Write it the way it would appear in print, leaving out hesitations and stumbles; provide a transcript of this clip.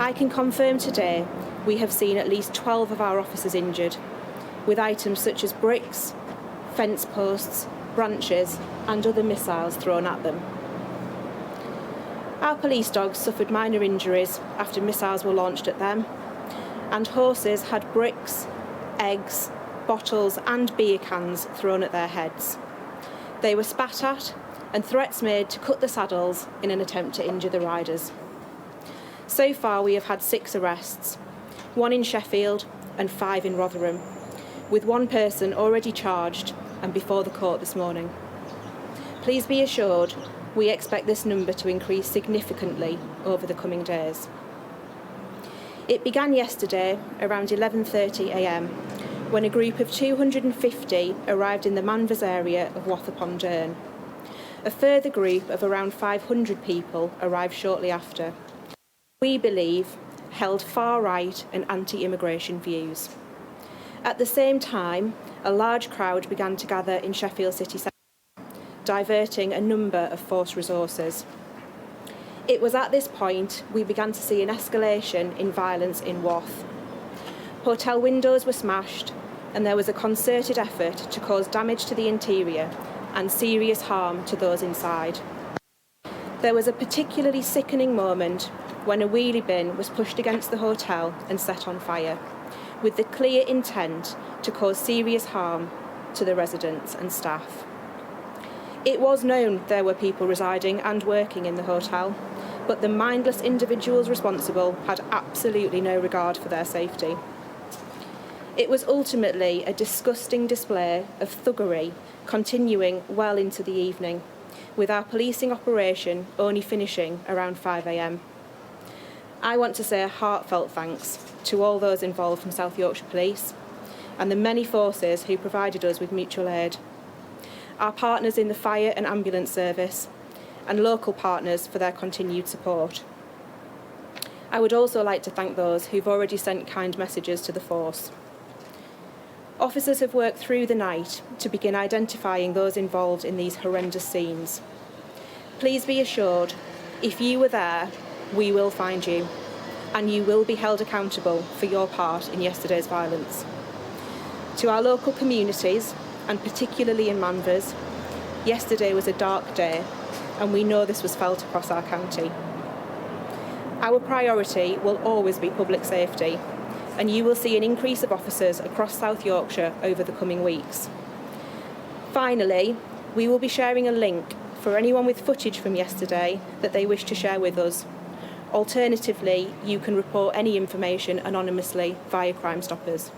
I can confirm today we have seen at least 12 of our officers injured, with items such as bricks, fence posts, branches and other missiles thrown at them. Our police dogs suffered minor injuries after missiles were launched at them, and horses had bricks, eggs, bottles and beer cans thrown at their heads. They were spat at and threats made to cut the saddles in an attempt to injure the riders. So far we have had 6 arrests, 1 in Sheffield and 5 in Rotherham, with 1 person already charged and before the court this morning. Please be assured we expect this number to increase significantly over the coming days. It began yesterday around 11:30 a.m. when a group of 250 arrived in the Manvers area of Wath-upon-Dearne. A further group of around 500 people arrived shortly after. We believe held far-right and anti-immigration views. At the same time, a large crowd began to gather in Sheffield city centre, diverting a number of force resources. It was at this point we began to see an escalation in violence in Wath. Hotel windows were smashed and there was a concerted effort to cause damage to the interior and serious harm to those inside. There was a particularly sickening moment when a wheelie bin was pushed against the hotel and set on fire, with the clear intent to cause serious harm to the residents and staff. It was known there were people residing and working in the hotel, but the mindless individuals responsible had absolutely no regard for their safety. It was ultimately a disgusting display of thuggery continuing well into the evening, with our policing operation only finishing around 5 a.m. I want to say a heartfelt thanks to all those involved from South Yorkshire Police and the many forces who provided us with mutual aid, our partners in the fire and ambulance service, and local partners for their continued support. I would also like to thank those who've already sent kind messages to the force. Officers have worked through the night to begin identifying those involved in these horrendous scenes. Please be assured, if you were there, we will find you, and you will be held accountable for your part in yesterday's violence. To our local communities, and particularly in Manvers, yesterday was a dark day, and we know this was felt across our county. Our priority will always be public safety, and you will see an increase of officers across South Yorkshire over the coming weeks. Finally, we will be sharing a link for anyone with footage from yesterday that they wish to share with us. Alternatively, you can report any information anonymously via Crime Stoppers.